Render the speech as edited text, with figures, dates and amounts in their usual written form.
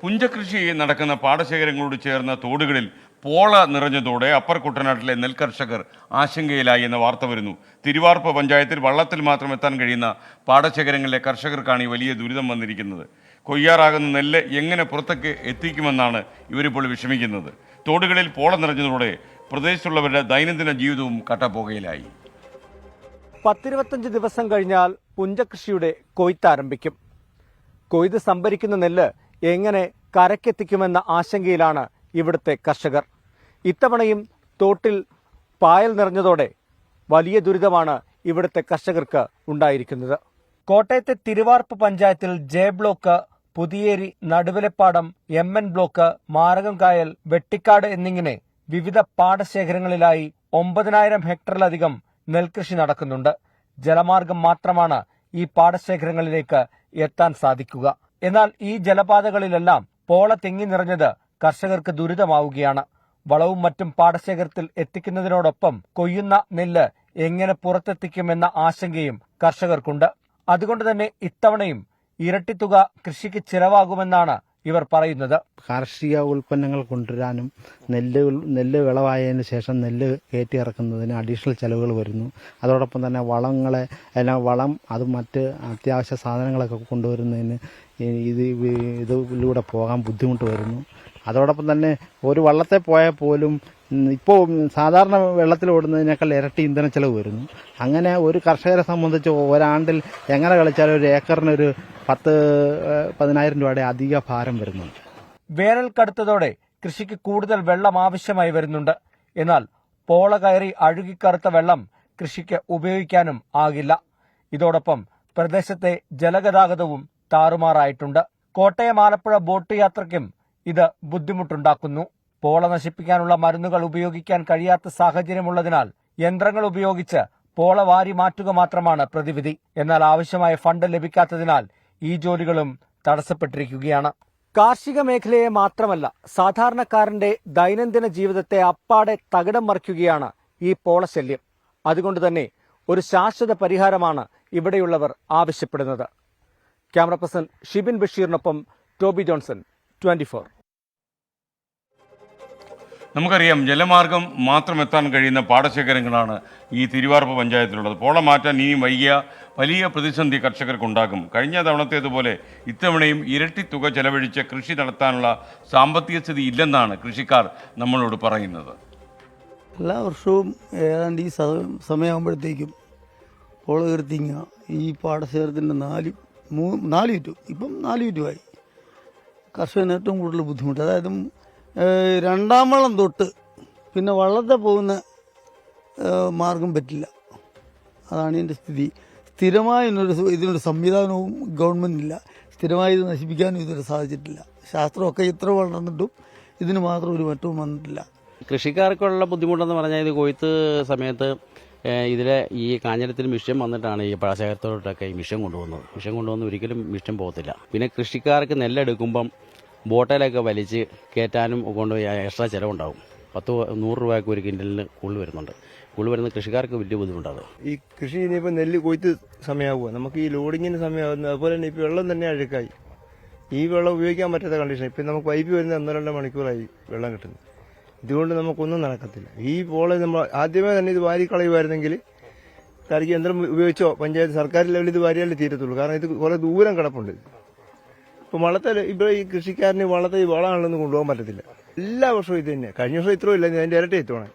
പുഞ്ചകൃഷി നടക്കുന്ന പാടശേഖരങ്ങളോട് ചേർന്ന തോടുകളിൽ പോള നിറഞ്ഞതോടെ അപ്പർ കുട്ടനാട്ടിലെ നെൽകർഷകർ ആശങ്കയിലായി എന്ന വാർത്ത വരുന്നു. തിരുവാർപ്പ് പഞ്ചായത്തിൽ വള്ളത്തിൽ മാത്രം എത്താൻ കഴിയുന്ന പാടശേഖരങ്ങളിലെ കർഷകർക്കാണ് ഈ വലിയ ദുരിതം വന്നിരിക്കുന്നത്. കൊയ്യാറാകുന്ന നെല്ല് എങ്ങനെ പുറത്തേക്ക് എത്തിക്കുമെന്നാണ് ഇവരിപ്പോൾ വിഷമിക്കുന്നത്. തോടുകളിൽ പോള നിറഞ്ഞതോടെ പ്രദേശത്തുള്ളവരുടെ ദൈനംദിന ജീവിതവും കട്ടപ്പുകയിലായി. 10-25 ദിവസം കഴിഞ്ഞാൽ പുഞ്ചകൃഷിയുടെ കൊയ്ത്ത് ആരംഭിക്കും. കൊയ്ത് സംഭരിക്കുന്ന നെല്ല് എങ്ങനെ കരക്കെത്തിക്കുമെന്ന ആശങ്കയിലാണ് ഇവിടുത്തെ കർഷകർ. ഇത്തവണയും തോട്ടിൽ പായൽ നിറഞ്ഞതോടെ വലിയ ദുരിതമാണ് ഇവിടുത്തെ കർഷകർക്ക് ഉണ്ടായിരിക്കുന്നത്. കോട്ടയത്തെ തിരുവാർപ്പ് പഞ്ചായത്തിൽ J block, Puthiyeri, Naduvilappadam, MN block, Marakamkayal, Vettikkad എന്നിങ്ങനെ വിവിധ പാടശേഖരങ്ങളിലായി 9,000 ഹെക്ടറിലധികം നെൽകൃഷി നടക്കുന്നുണ്ട്. ജലമാർഗം മാത്രമാണ് ഈ പാടശേഖരങ്ങളിലേക്ക് എത്താൻ സാധിക്കുക. എന്നാൽ ഈ ജലപാതകളിലെല്ലാം പോള തെങ്ങി നിറഞ്ഞത് കർഷകർക്ക് ദുരിതമാവുകയാണ്. വളവും മറ്റും പാടശേഖരത്തിൽ എത്തിക്കുന്നതിനോടൊപ്പം കൊയ്യുന്ന നെല്ല് എങ്ങനെ പുറത്തെത്തിക്കുമെന്ന ആശങ്കയും കർഷകർക്കുണ്ട്. അതുകൊണ്ട് തന്നെ ഇത്തവണയും ഇരട്ടിത്തുക കൃഷിക്ക് ചിലവാകുമെന്നാണ് ഇവർ പറയുന്നത്. കാർഷിക ഉൽപ്പന്നങ്ങൾ കൊണ്ടുവരാനും നെല്ല് വിളവായതിനു ശേഷം നെല്ല് കയറ്റി ഇറക്കുന്നതിന് അഡീഷണൽ ചെലവുകൾ വരുന്നു. അതോടൊപ്പം തന്നെ വളം അത് മറ്റ് അത്യാവശ്യ സാധനങ്ങളൊക്കെ കൊണ്ടുവരുന്നതിന് ഇതിലൂടെ പോകാൻ ബുദ്ധിമുട്ട് വരുന്നു. അതോടൊപ്പം തന്നെ ഒരു വള്ളത്തെ പോയാൽ പോലും ഇപ്പോൾ സാധാരണ വെള്ളത്തിൽ ഓടുന്നതിനേക്കാൾ ഇരട്ടി ഇന്ധന ചെലവ് വരുന്നു. അങ്ങനെ ഒരു കർഷകരെ സംബന്ധിച്ച് ഒരാണ്ടിൽ എങ്ങനെ കളിച്ചാലും ഒരു ഏക്കറിനൊരു 10,000-10,000 രൂപയുടെ അധിക ഭാരം വരുന്നുണ്ട്. വേനൽ കടുത്തതോടെ കൃഷിക്ക് കൂടുതൽ വെള്ളം ആവശ്യമായി വരുന്നുണ്ട്. എന്നാൽ പോള കയറി അഴുകിക്കറുത്ത വെള്ളം കൃഷിക്ക് ഉപയോഗിക്കാനും ആകില്ല. ഇതോടൊപ്പം പ്രദേശത്തെ ജലഗതാഗതവും താറുമാറായിട്ടുണ്ട്. കോട്ടയം ആലപ്പുഴ ബോട്ട് യാത്രയ്ക്കും ഇത് ബുദ്ധിമുട്ടുണ്ടാക്കുന്നു. പോള നശിപ്പിക്കാനുള്ള മരുന്നുകൾ ഉപയോഗിക്കാൻ കഴിയാത്ത സാഹചര്യമുള്ളതിനാൽ യന്ത്രങ്ങൾ ഉപയോഗിച്ച് പോള വാരി മാറ്റുക മാത്രമാണ് പ്രതിവിധി. എന്നാൽ ആവശ്യമായ ഫണ്ട് ലഭിക്കാത്തതിനാൽ ഈ ജോലികളും തടസ്സപ്പെട്ടിരിക്കുകയാണ്. കാർഷിക മേഖലയെ മാത്രമല്ല, സാധാരണക്കാരന്റെ ദൈനംദിന ജീവിതത്തെ അപ്പാടെ തകിടം മറിക്കുകയാണ് ഈ പോളശല്യം. അതുകൊണ്ട് തന്നെ ഒരു ശാശ്വത പരിഹാരമാണ് ഇവിടെയുള്ളവർ ആവശ്യപ്പെടുന്നത്. ക്യാമറ പേഴ്സൺ ഷിബിൻ ബഷീറിനൊപ്പം ടോബി ജോൺസൺ, 24. നമുക്കറിയാം, ജലമാർഗം മാത്രം എത്താൻ കഴിയുന്ന പാടശേഖരങ്ങളാണ് ഈ തിരുവാർപ്പ് പഞ്ചായത്തിലുള്ളത്. പോള മാറ്റാൻ ഇനിയും വലിയ പ്രതിസന്ധി കർഷകർക്കുണ്ടാകും. കഴിഞ്ഞ തവണത്തേതുപോലെ ഇത്തവണയും ഇരട്ടി തുക ചെലവഴിച്ച് കൃഷി നടത്താനുള്ള സാമ്പത്തിക സ്ഥിതി ഇല്ലെന്നാണ് കൃഷിക്കാർ നമ്മളോട് പറയുന്നത്. എല്ലാ വർഷവും ഏതാണ്ട് ഈ സമയമാകുമ്പോഴത്തേക്കും പോള കീർത്തിങ്ങ ഈ പാടശേഖരത്തിൻ്റെ 4 ചുറ്റും ഇപ്പം 4 ചുറ്റുമായി കർഷകന് ഏറ്റവും കൂടുതൽ ബുദ്ധിമുട്ട്. അതായത് രണ്ടാം വള്ളം തൊട്ട് പിന്നെ വള്ളത്തെ പോകുന്ന മാർഗം പറ്റില്ല. അതാണ് ഇതിൻ്റെ സ്ഥിതി. സ്ഥിരമായ ഇതിനൊരു സംവിധാനവും ഗവൺമെൻറ്റില്ല. സ്ഥിരമായി ഇത് നശിപ്പിക്കാനും ഇതുവരെ സാധിച്ചിട്ടില്ല. ശാസ്ത്രമൊക്കെ ഇത്ര വളർന്നിട്ടും ഇതിന് മാത്രം ഒരു മാറ്റവും വന്നിട്ടില്ല. കൃഷിക്കാർക്കുള്ള ബുദ്ധിമുട്ടെന്ന് പറഞ്ഞാൽ ഇത് കൊയ്ത്ത് സമയത്ത് ഇതിലെ ഈ കാഞ്ഞിരത്തിൽ മിഷൻ വന്നിട്ടാണ് ഈ പാടശേഖരത്തോട്ടൊക്കെ ഈ മിഷൻ കൊണ്ടുവന്ന് ഒരിക്കലും മിഷൻ പോകത്തില്ല. പിന്നെ കൃഷിക്കാർക്ക് നെല്ലെടുക്കുമ്പം ബോട്ടയിലൊക്കെ വലിച്ച് കയറ്റാനും കൊണ്ടുപോയി എക്സ്ട്രാ ചിലവുണ്ടാവും. 100 രൂപയ്ക്ക് ഒരു കിൻഡലിന് കൂടുതൽ വരുന്ന കൃഷിക്കാർക്ക് വലിയ ബുദ്ധിമുട്ടാണ്. ഈ കൃഷി ഇനിയിപ്പോൾ നെല്ല് കൊയ്ത്ത് സമയമാവുക, നമുക്ക് ഈ ലോഡിങ്ങിന് സമയമാകുന്നത്. അതുപോലെ തന്നെ ഇപ്പോൾ വെള്ളം തന്നെ അഴുക്കായി. ഈ വെള്ളം ഉപയോഗിക്കാൻ പറ്റാത്ത കണ്ടീഷൻ. ഇപ്പം നമുക്ക് പൈപ്പ് വരുന്ന 1-2 മണിക്കൂറായി വെള്ളം കിട്ടുന്നത്. ഇതുകൊണ്ട് നമുക്കൊന്നും നടക്കത്തില്ല. ഈ പോളെ നമ്മൾ ആദ്യമേ തന്നെ ഇത് വാരിക്കളയുമായിരുന്നെങ്കിൽ കരയ്ക്ക് യന്ത്രം ഉപയോഗിച്ചോ പഞ്ചായത്ത് സർക്കാർ ലെവലിൽ ഇത് വാരിയാലേ തീരത്തുള്ളൂ. കാരണം ഇത് കുറേ ദൂരം കിടപ്പുണ്ട്. ഇപ്പോൾ ഇപ്പോൾ ഈ കൃഷിക്കാരന് വളത്തെ ഈ വളമാണെന്ന് കൊണ്ടുപോകാൻ പറ്റത്തില്ല. എല്ലാ വർഷവും ഇത് തന്നെ. കഴിഞ്ഞ വർഷം ഇത്രയും ഇല്ല, അതിൻ്റെ ഇരട്ടി എത്തുവാണ്.